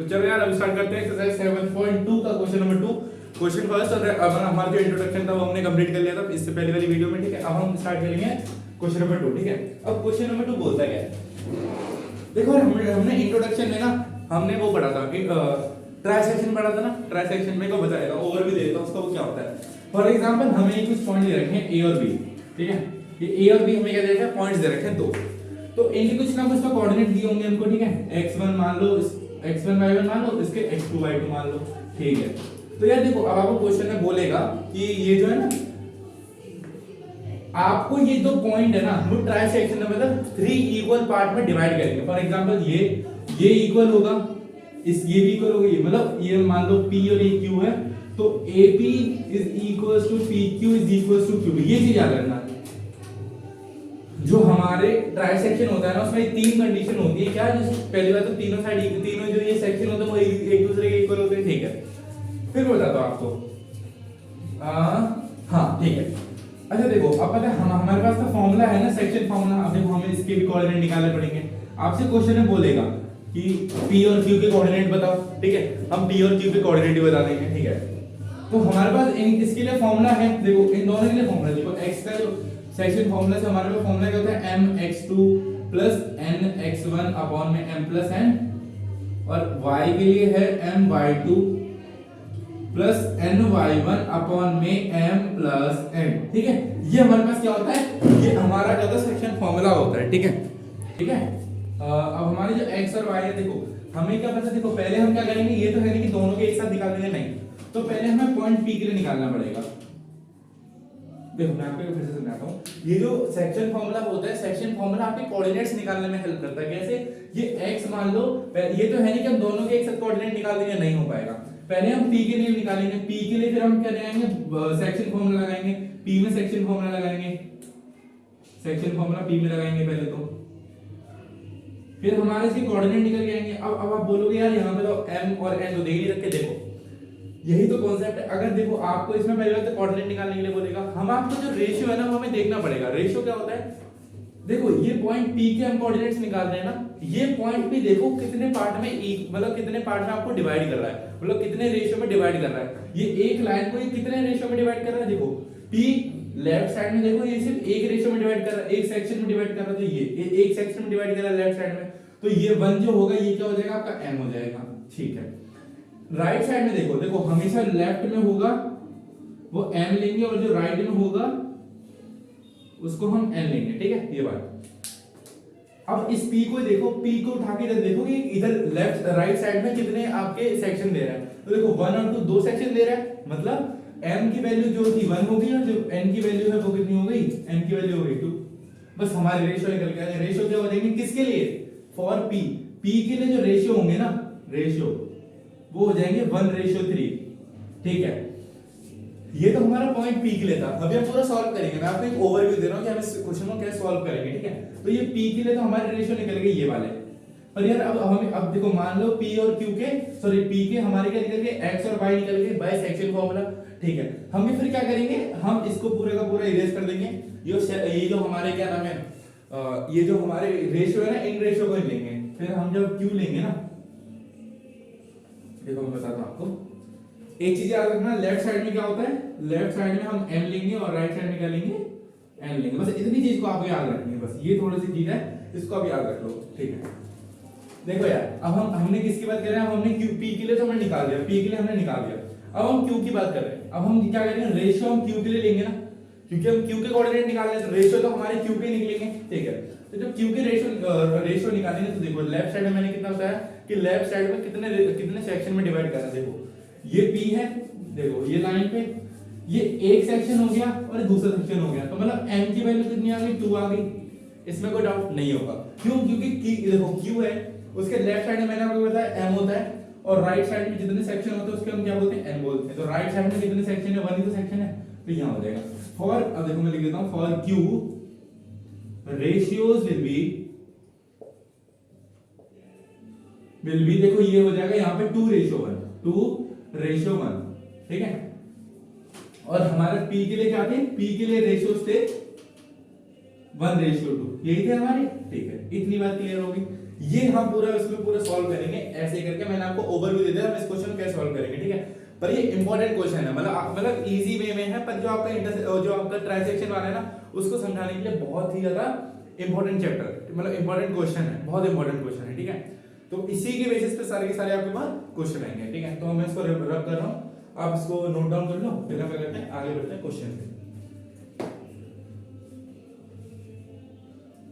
तो चलो यार अब स्टार्ट करते हैं एक्सरसाइज 7.2 का क्वेश्चन नंबर 2। क्वेश्चन फर्स्ट अब हमारा जो इंट्रोडक्शन था वो हमने कंप्लीट कर लिया था इससे पहले वाली वीडियो में, ठीक है। अब हम स्टार्ट करेंगे क्वेश्चन नंबर 2, ठीक है। अब क्वेश्चन नंबर 2 बोलता क्या है, देखो हमने इंट्रोडक्शन में ना हमने वो पढ़ा था, ट्राई सेक्शन पढ़ा था ना। ट्राई सेक्शन में को बताएगा, ओवरव्यू दे देता हूं उसका वो क्या होता है। फॉर एग्जांपल हमें कुछ पॉइंट दे रखे हैं ए और बी, ठीक है। ये ए और बी हमें क्या दे रखे हैं, पॉइंट्स दे रखे हैं दो। तो इनके कुछ ना कुछ तो कोऑर्डिनेट दिए होंगे हमको, ठीक है। x1 मान लो, x1 y1 मान लो, इसके x2 y2 मान लो, ठीक है। तो यार देखो अब आपको क्वेश्चन में बोलेगा कि ये जो है ना, आपको ये दो पॉइंट है ना वो ट्राई सेक्शन में मतलब 3 इक्वल पार्ट में डिवाइड करेंगे। फॉर एग्जांपल ये इक्वल होगा, इस ये भी इक्वल होगा, ये मतलब ये मान लो P और ये Q है, तो AP is equals to PQ is equals to QB। ये चीज याद रखना। जो हमारे ट्राई सेक्शन होता है ना उसमें 3 कंडीशन होती है। क्या, जो पहली बात तो तीनों साइड, तीनों जो ये सेक्शन होते हैं वो एक दूसरे के इक्वल होते हैं, ठीक है। फिर बताता हूं आपको, हाँ ठीक है। अच्छा देखो अब पता है हमारे पास तो फॉर्मूला है ना, सेक्शन फॉर्मूला। अब देखो हमें इसके भी कोऑर्डिनेट निकालने पड़ेंगे। आपसे क्वेश्चन में बोलेगा कि P और Q के कोऑर्डिनेट बताओ, ठीक है। हम P और Q के कोऑर्डिनेट ही बता देंगे, ठीक है। तो हमारे पास इसके लिए फॉर्मूला है, देखो इन दोनों के लिए फॉर्मूला देखो। x का जो सेक्शन फॉर्मूला से हमारे पास फॉर्मूला क्या होता है, mx2 nx1 अपॉन में m प्लस n, और y के लिए है my2 प्लस ny1 अपॉन में m प्लस n, ठीक है। ये हमारे पास क्या होता है, ये हमारा क्या होता है, सेक्शन फॉर्मूला होता है, ठीक है, ठीक है। अब हमारे जो x और y है, देखो हमें क्या पता, देखो पहले हम क्या करेंगे, ये तो है नहीं कि दोनों के एक साथ निकाल देंगे, नहीं। तो पहले हमें पॉइंट P के लिए निकालना पड़ेगा। देखो मैं आपको फिर से समझाता हूं। ये जो सेक्शन फार्मूला होता है, सेक्शन फार्मूला आपके कोऑर्डिनेट्स निकालने में हेल्प करता है। कैसे, ये x मान लो, ये तो है नहीं कि हम दोनों के एक साथ कोऑर्डिनेट निकाल देंगे, नहीं हो पाएगा। पहले हम p के लिए निकालेंगे, p के लिए फिर हम क्या लगाएंगे, सेक्शन फार्मूला लगाएंगे, p में सेक्शन फार्मूला लगाएंगे, सेक्शन फार्मूला p में लगाएंगे पहले तो, फिर हमारे इसके कोऑर्डिनेट निकल के आएंगे। अब आप बोलोगे यार यहाँ पे तो m और n तो दे ही रखे, देखो यही तो कॉन्सेप्ट है। अगर देखो आपको इसमें पहले बात तो कोऑर्डिनेट निकालने के लिए बोलेगा, हम आपको जो रेशियो है ना वो हमें देखना पड़ेगा। रेशियो क्या होता है, देखो ये पॉइंट P के हम कोऑर्डिनेट्स निकाल रहे हैं ना, ये पॉइंट भी देखो कितने पार्ट में मतलब कितने पार्ट में आपको डिवाइड कर रहा है, मतलब कितने रेशियो में डिवाइड कर रहा है। ये एक लाइन को ये कितने रेशियो में डिवाइड कर रहा है, देखो P लेफ्ट साइड में देखो ये सिर्फ एक रेशियो में डिवाइड कर रहा है, एक सेक्शन में डिवाइड कर रहा है, तो ये एक सेक्शन में डिवाइड कर रहा है लेफ्ट साइड में, तो ये 1 जो होगा ये क्या हो जाएगा आपका m हो जाएगा, ठीक है। राइट साइड में देखो, देखो हमेशा लेफ्ट में होगा वो m लेंगे और जो राइट में होगा उसको हम n लेंगे, ठीक है, ये बात। अब इस p को देखो, p को उठा के देखो कि इधर लेफ्ट राइट साइड में कितने आपके सेक्शन दे रहा है, तो देखो 1 और 2 दो सेक्शन दे रहा है, मतलब m की वैल्यू जो थी 1 होगी और जो n की वैल्यू है वो कितनी हो गई, n की वैल्यू हो गई 2। बस हमारे रेशियो निकल गया। रेशियो क्या हो जाएंगे किसके लिए, फॉर p, p के लिए जो रेशियो होंगे ना, रेशियो वो हो जाएंगे 1:3, ठीक है। ये तो हमारा पॉइंट P के लिए था। अभी हम पूरा सॉल्व करेंगे, मैं आपको एक ओवरव्यू दे रहा हूं कि हम इस क्वेश्चन को कैसे सॉल्व करेंगे, ठीक है। तो ये P के लिए तो हमारे रेशियो निकल गए ये वाले, पर यार अब हमें अब देखो मान लो P और Q के, सॉरी P के हमारे क्या निकल गए, x और y निकल गए बाय सेक्शन फार्मूला, ठीक है। हम भी फिर क्या करेंगे, हम इसको पूरे का पूरा इरेज कर देंगे। ये जो हमारे क्या नाम है, ये जो हमारे रेशियो है ना, इन रेशियो को ही लेंगे। फिर हम जब Q लेंगे ना, देखो मैं बताता हूं आपको, एक चीज याद रखना, लेफ्ट साइड में क्या होता है, लेफ्ट साइड में हम m लेंगे और राइट साइड में क्या लेंगे, n लेंगे। बस इतनी चीज को आपको याद रखनी है, बस ये थोड़ी सी चीज है, इसको आप याद रख लो, ठीक है। देखो यार अब हमने किसकी बात कर रहे हैं, हमने p के लिए तो हमने निकाल दिया, p के लिए हमने निकाल दिया। अब हम q की बात कर रहे हैं। अब हम क्या करेंगे, रेशियो हम q के लिए लेंगे ना, क्योंकि हम q के कोऑर्डिनेट निकाल रहे हैं, तो रेशियो तो हमारे q के निकलेंगे, ठीक है। तो जब q के रेशियो निकालेंगे तो देखो लेफ्ट साइड में मैंने कितना बताया कि लेफ्ट साइड में कितने सेक्शन में डिवाइड कर रहा है। देखो ये p है, देखो ये लाइन पे ये एक सेक्शन हो गया और दूसरा सेक्शन हो गया, तो मतलब m की वैल्यू कितनी आ गई, 2 आ गई। इसमें कोई डाउट नहीं होगा, क्यों, क्योंकि देखो q है, उसके लेफ्ट साइड में मैंने आपको बताया m होता है, और राइट साइड में जितने सेक्शन होते हैं उसके हम क्या बोलते हैं, n बोलते हैं। तो राइट साइड में कितने सेक्शन है, 1 ही तो सेक्शन है, तो यहां हो जाएगा फॉर, अब देखो मैं लिख देता हूं, for q ratios will be देखो ये हो जाएगा यहाँ पे 2:1, ठीक है। और हमारे p के लिए क्या थे, p के लिए रेशियोज थे 1:2, यही थे हमारे, ठीक है। इतनी बात क्लियर होगी। ये हम पूरा इसमें पूरा सॉल्व करेंगे ऐसे करके, मैंने आपको ओवरव्यू दे दिया हम इस क्वेश्चन को कैसे सॉल्व करेंगे, ठीक है। पर ये इंपॉर्टेंट क्वेश्चन है, मतलब इजी वे में है, पर जो आपका ट्रांसैक्शन वाला है ना उसको समझाने के लिए बहुत ही ज्यादा इंपॉर्टेंट चैप्टर, मतलब इंपॉर्टेंट क्वेश्चन है, बहुत इंपॉर्टेंट क्वेश्चन है, ठीक है। तो इसी के बेसिस पे सारे के सारे आपके पास क्वेश्चन आएंगे, ठीक है। तो मैं इसको रब कर रहा हूँ, आप इसको नोट डाउन कर लो, फिर हम क्या करते हैं आगे बढ़ते हैं क्वेश्चन पे,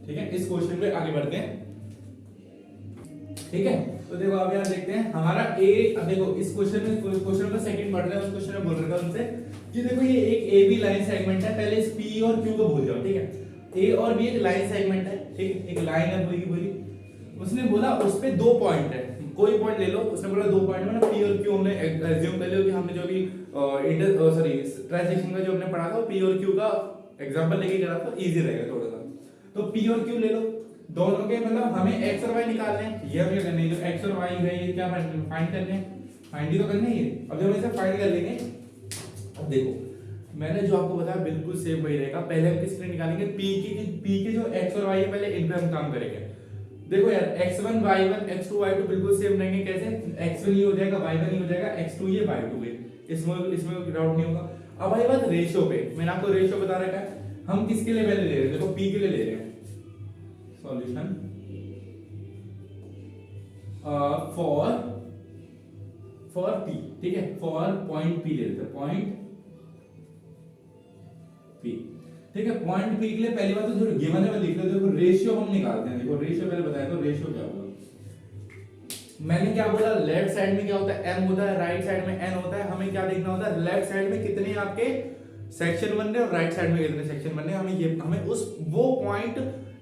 ठीक है। इस क्वेश्चन पे आगे बढ़ते हैं, ठीक है। तो देखो अब यहाँ देखते हैं हमारा ए, अब देखो इस क्वेश्चन का सेकंड पढ़ रहे हैं, उस क्वेश्चन में बोल रखा है उनसे कि देखो ये एक ए बी लाइन सेगमेंट है, पहले इस पी और क्यू को भूल जाओ, ठीक है। ए और बी एक लाइन सेगमेंट है, ठीक है, एक लाइन है पूरी की पूरी। उसने बोला उस पे दो पॉइंट है, कोई पॉइंट ले लो, उसने बोला दो पॉइंट में ना पी और क्यू, हमने एज्यूम कर लिया कि हमने जो भी ट्रांजैक्शन का जो हमने पढ़ा था पी और क्यू का एग्जांपल लेके करा था, इजी रहेगा थोड़ा सा। तो पी और क्यू ले लो, दोनों के मतलब हमें एक्स और वाई निकालने हैं, ये हमें करने हैं, जो एक्स और वाई है ये क्या फाइंड करने हैं, फाइंड ही तो करने हैं ये। अब जब हम इसे फाइंड कर लेंगे, अब देखो मैंने जो आपको बताया बिल्कुल सेम वही रहेगा। पहले हम किस लिए निकालेंगे, पी के जो एक्स और वाई है पहले इन पे हम काम करेंगे। देखो यार x1 y1 x2 y2 बिल्कुल सेम रहेंगे, कैसे x1 ये हो जाएगा y1 ये हो जाएगा x2 ये y2 है, इसमें कोई डाउट नहीं होगा। अब आई बात रेशियो पे, मैंने आपको रेशियो बता रखा है, हम किसके लिए वैल्यू ले रहे हैं, देखो p के लिए ले रहे हैं। सॉल्यूशन फॉर p, ठीक है, फॉर पॉइंट p ले लेते हैं, पॉइंट p, ठीक है। पॉइंट p के लिए पहली बात तो जो गिवन है मैं लिख लेता हूं, देखो रेशियो हम निकालते हैं। देखो रेशियो पहले बताया, तो रेशियो क्या होगा, मैंने क्या बोला, लेफ्ट साइड में क्या होता है m होता है, राइट साइड में n होता है। हमें क्या देखना होता है, लेफ्ट साइड में कितने आपके सेक्शन बन रहे हैं और राइट साइड में कितने सेक्शन बन रहे हैं। हमें उस वो पॉइंट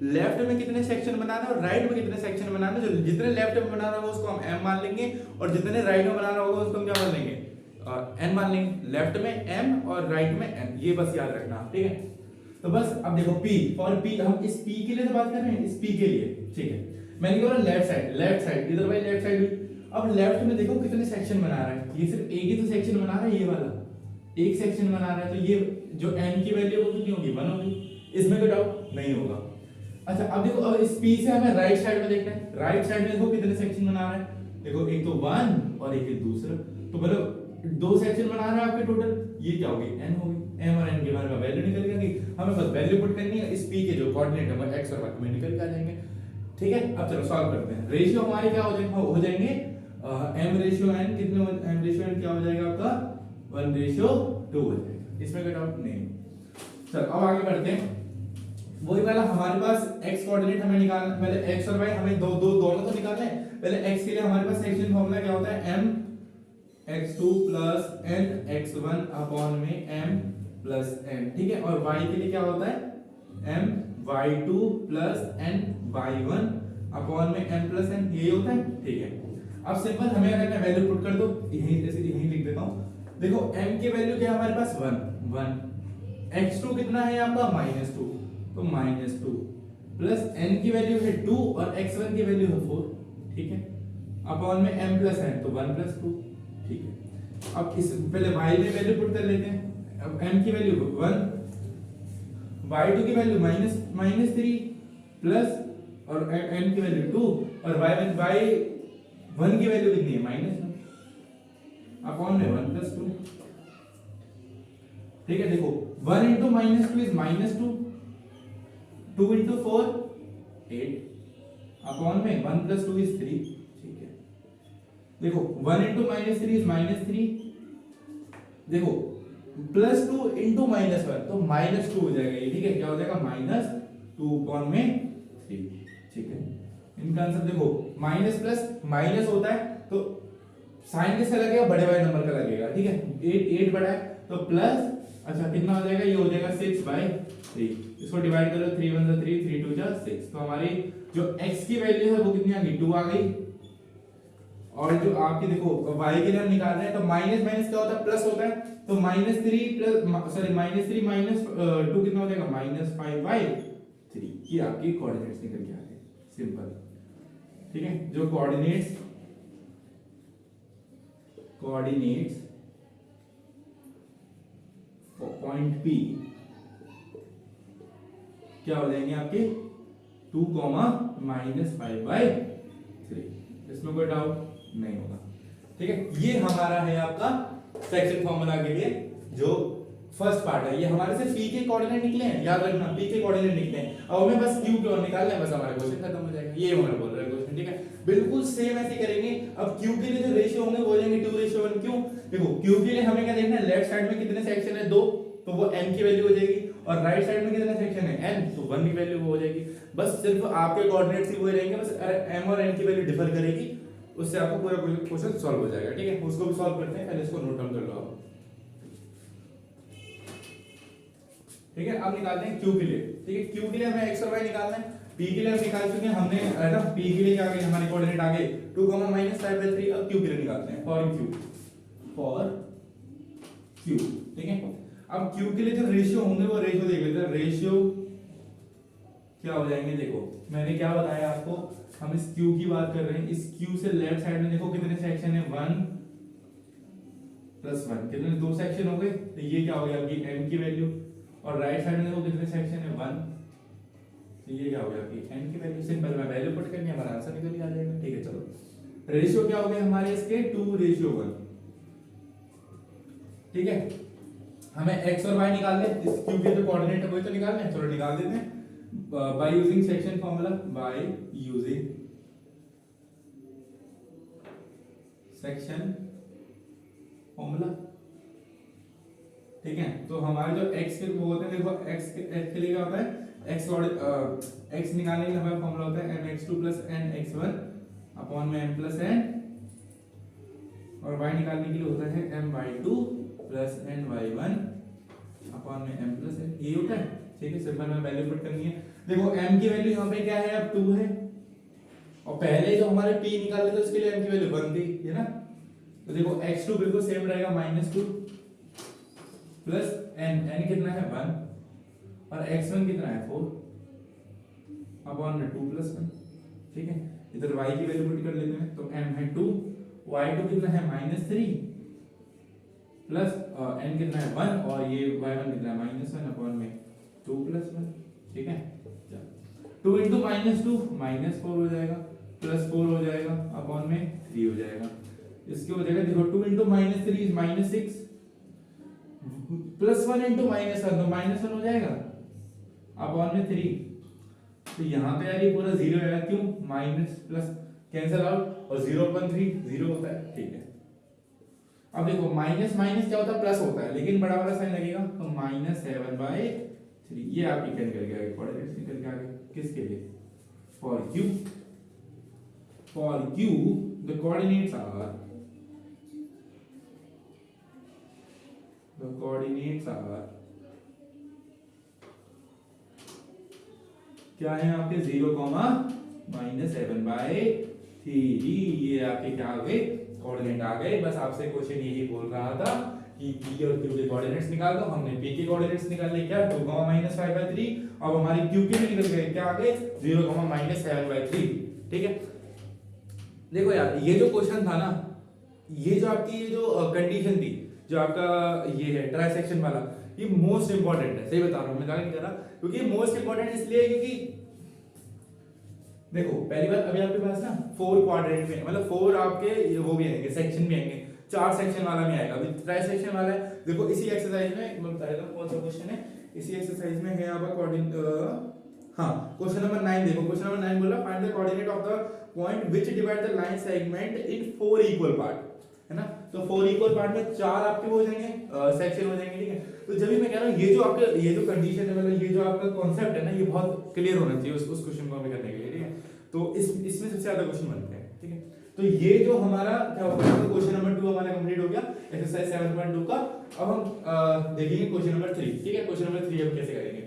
लेफ्ट में कितने सेक्शन बनाना है और राइट में कितने सेक्शन बनाना है। जो जितने लेफ्ट में बनाना होगा उसको हम m मान लेंगे, और जितने राइट में बनाना होगा उसको हम क्या मान लेंगे, n मान लेंगे। लेफ्ट में m और राइट में n, ये बस याद रखना, ठीक है। तो बस अब देखो p, फॉर p, हम इस p के लिए तो बात कर रहे हैं, इस p के लिए, ठीक है। मैंने क्या बोला, लेफ्ट साइड इधर भाई लेफ्ट साइड भी। अब लेफ्ट में देखो कितने सेक्शन बना रहा है, ये सिर्फ एक ही तो सेक्शन बना रहा है, ये वाला एक सेक्शन बना रहा है, तो ये जो n की वैल्यू वो कितनी होगी, 1 होगी, इसमें कोई डाउट नहीं होगा। अच्छा अब देखो, अब इस p से हमें राइट साइड में देखना है, राइट साइड में देखो कितने सेक्शन बना रहा है, देखो एक तो 1 और एक दूसरा, तो मतलब दो सेक्शन बना रहा है आपके टोटल, ये क्या होगी, n होगी। m और n के बारे में वैल्यू निकल गई, हमें बस वैल्यू पुट करनी है, इस p के जो कोऑर्डिनेट है वो x और y में निकल के आ जाएंगे, ठीक है। अब चलो सॉल्व करते हैं। रेशियो हमारे क्या हो जाएंगे m रेशियो n, कितने m रेशियो n क्या हो जाएगा आपका 1:2 हो जाएगा, इसमें कोई डाउट नहीं। चलो अब आगे बढ़ते हैं। वही वाला हमारे पास x कोऑर्डिनेट हमें निकालना, पहले x और y हमें दोनों तो निकालना है। पहले x के लिए हमारे पास सेक्शन फार्मूला क्या होता है, m x2 plus n x1 upon में m प्लस n, ठीक है। और y के लिए क्या होता है, m y2 plus n y1 upon में m प्लस n, ये होता है, ठीक है। अब सिंपल हमें अगर मैं वैल्यू पुट कर दो, यहीं लिख देता हूं। देखो m की वैल्यू क्या है हमारे पास 1, x2 कितना है आपका -2, तो -2 प्लस n की वैल्यू है 2 और x1 की वैल्यू है 4, ठीक है, अपॉन में m प्लस n, तो 1 प्लस 2, ठीक है। अब इस पहले y में वैल्यू पुट कर लेते हैं। अब m की वैल्यू 1, y2 की वैल्यू -3 प्लस और n की वैल्यू 2 और y1 की वैल्यू कितनी है, -1 अपॉन में 1 प्लस 2, ठीक है। देखो 1 into -2 is -2, 2 into 4 8 अपॉन में 1 plus 2 is 3, ठीक है। देखो 1 into -3 is -3, देखो +2 into -1 तो -2 हो जाएगा ये, ठीक है। क्या हो जाएगा, -2 अपॉन में 3, ठीक है। इनका आंसर देखो माइनस प्लस माइनस होता है तो साइन किसका लगेगा, बड़े वाले नंबर का लगेगा, ठीक है। 8 बड़ा है तो प्लस, अच्छा कितना हो जाएगा, ये हो जाएगा 6/3, इसको डिवाइड करो, 3 1 3 3 2 6, तो हमारी जो x की वैल्यू है वो कितनी आ गई, 2 आ गई। और जो आपकी देखो y के लिए हम निकाल रहे हैं तो माइनस माइनस क्या होता है, प्लस होता है, तो -3 प्लस सॉरी -3 माइनस 2 कितना हो जाएगा, -5/3, ये आपकी कोऑर्डिनेट्स निकल के आ गए, सिंपल, ठीक है। जो कोऑर्डिनेट्स पॉइंट P क्या हो जाएंगे आपके 2, -5/3। इसमें कोई डाउट नहीं होगा, ठीक है। ये हमारा है आपका सेक्शन फॉर्मूला के लिए जो फर्स्ट पार्ट है। ये हमारे से पी के कोऑर्डिनेट निकले हैं, याद रखना पी के कोऑर्डिनेट निकले हैं। अब हमें बस क्यू के और निकालना है, बस हमारा क्वेश्चन खत्म हो जाएगा। ये हमारा बोल रहा है क्वेश्चन, ठीक है। बिल्कुल सेम ऐसे करेंगे। अब क्यू के लिए जो रेशियो होंगे वो हो जाएंगे 2:1। क्यों? देखो क्यू के लिए हमें क्या देखना है, लेफ्ट साइड में कितने सेक्शन है 2, तो वो m की वैल्यू हो जाएगी, और राइट साइड में कितने सेक्शन है n, तो 1 की वैल्यू हो जाएगी। बस सिर्फ आपके कोऑर्डिनेट्स ही वही रहेंगे, बस m और n की वैल्यू डिफर करेगी, उससे आपको पूरा क्वेश्चन सॉल्व हो जाएगा, ठीक है। उसको भी सॉल्व करते हैं, पहले इसको नोट डाउन कर लो आप, ठीक है। अब निकालते हैं क्यू के लिए, ठीक है। क्यू के लिए हमें x और y निकालना है। p के लिए हम निकाल चुके हैं, हमने है ना, p के लिए क्या आ गए हमारे कोऑर्डिनेट आ गए 2, -5/3। अब क्यू के लिए निकालते हैं, फॉर क्यू, ठीक है। अब क्यू के लिए जो रेशियो होंगे वो रेशियो देख लेते हैं। रेशियो क्या हो जाएंगे, देखो मैंने क्या बताया आपको, हम इस क्यू की बात कर रहे हैं। इस क्यू से लेफ्ट साइड में देखो कितने सेक्शन है, 1 + 1, कितने 2 सेक्शन हो गए, तो ये क्या हो गया आपकी m की वैल्यू। और राइट साइड में देखो कितने सेक्शन है, 1, तो ये क्या हो गया आपकी n की वैल्यू। सिंपल, मैं वैल्यू पुट करनी है, हमारा आंसर निकल के आ जाएगा, ठीक है। चलो रेशियो क्या हो गए हमारे इसके 2:1, ठीक है। हमें x और y निकालने, इस क्यू के जो कोऑर्डिनेट है वही तो निकालने हैं, चलो निकाल देते हैं by using section formula, by using section formula, ठीक है। तो हमारे जो x के वो होते हैं, देखो x के लिए क्या होता है, x निकालने के लिए हमारा फार्मूला होता है mx2 + nx1 अपॉन में m + n, और y निकालने के लिए होता है my2 + ny1 अपॉन में m + n, ये होता है, ठीक है। सिंपल में वैल्यू पुट करनी है। देखो m की वैल्यू यहाँ पे क्या है, अब 2 है, और पहले जो हमारे p निकाले थे उसके लिए m की वैल्यू 1 थी, है ना। तो देखो x2 बिल्कुल सेम रहेगा, -2 + n कितना है 1, और x1 कितना है 4 अपॉन में 2 + 1, ठीक है। इधर y की वैल्यू पुट कर लेते हैं, तो m है 2, y2 कितना है -3 प्लस n कितना है 1, और ये y1 कितना है -1 अपॉन में 2 + 1, ठीक है। 2 × -2 -4 हो जाएगा, +4 हो जाएगा अपॉन में 3 हो जाएगा। इसके हो जाएगा, देखो 2 × -3 इज -6, +1 × -1 तो -1 हो जाएगा अपॉन में 3। तो यहाँ पे यार ये पूरा 0 आएगा, क्यों, माइनस प्लस कैंसिल आउट, और 0/3 0 होता है, ठीक है। अब देखो माइनस माइनस क्या होता है, प्लस होता है, लेकिन बड़ा वाला साइन लगेगा, तो -7/3, ये आपकी क्या निकल गया, कोऑर्डिनेट्स निकल के आ गए, किसके लिए, for Q the coordinates are क्या है आपके 0, -7/3, ये आपके क्या आ गए, कोऑर्डिनेट आ गए। बस आपसे क्वेश्चन यही बोल रहा था कि p और q के कोऑर्डिनेट्स निकाल दो। हमने p के कोऑर्डिनेट्स निकाल लिए, क्या 2, -5/3, अब हमारे q के भी निकल गए, क्या आ गए 0, -7/3, ठीक है। देखो यार ये जो क्वेश्चन था ना, ये जो आपकी ये जो कंडीशन थी, जो आपका ये है ट्राइसेक्शन वाला, ये मोस्ट इंपॉर्टेंट है, सही बता रहा हूं, मैं नहीं कर रहा, क्योंकि मोस्ट इंपॉर्टेंट इसलिए क्योंकि देखो पहली बात, अभी आपके पास ना 4 क्वाड्रेंट में, मतलब 4 आपके वो भी आएंगे, सेक्शन भी आएंगे, 4 सेक्शन वाला में आएगा, अभी ट्राइसेक्शन वाला है। देखो इसी एक्सरसाइज में मैं बता देता हूं कौन सा क्वेश्चन है, इसी एक्सरसाइज में है आपका क्वेश्चन नंबर 9, देखो क्वेश्चन नंबर 9 बोला, find the coordinate of the point which divide the line segment in 4 equal part, है ना। तो 4 इक्वल पार्ट में 4 आपके हो जाएंगे, सेक्शन हो जाएंगे, ठीक है। तो जब भी मैं कह रहा हूं ये जो आपके ये जो कंडीशन है, मतलब ये जो आपका कॉन्सेप्ट है ना, ये बहुत क्लियर होना चाहिए उस क्वेश्चन को हमें करने के लिए, ठीक है। तो इसमें सबसे ज्यादा क्वेश्चन बनते हैं, ठीक है। तो ये जो हमारा क्या होगा, क्वेश्चन नंबर 2 हमारा कंप्लीट हो गया, एक्सरसाइज 7.2 का। अब हम देखेंगे क्वेश्चन नंबर 3, ठीक है। क्वेश्चन नंबर 3 हम कैसे करेंगे।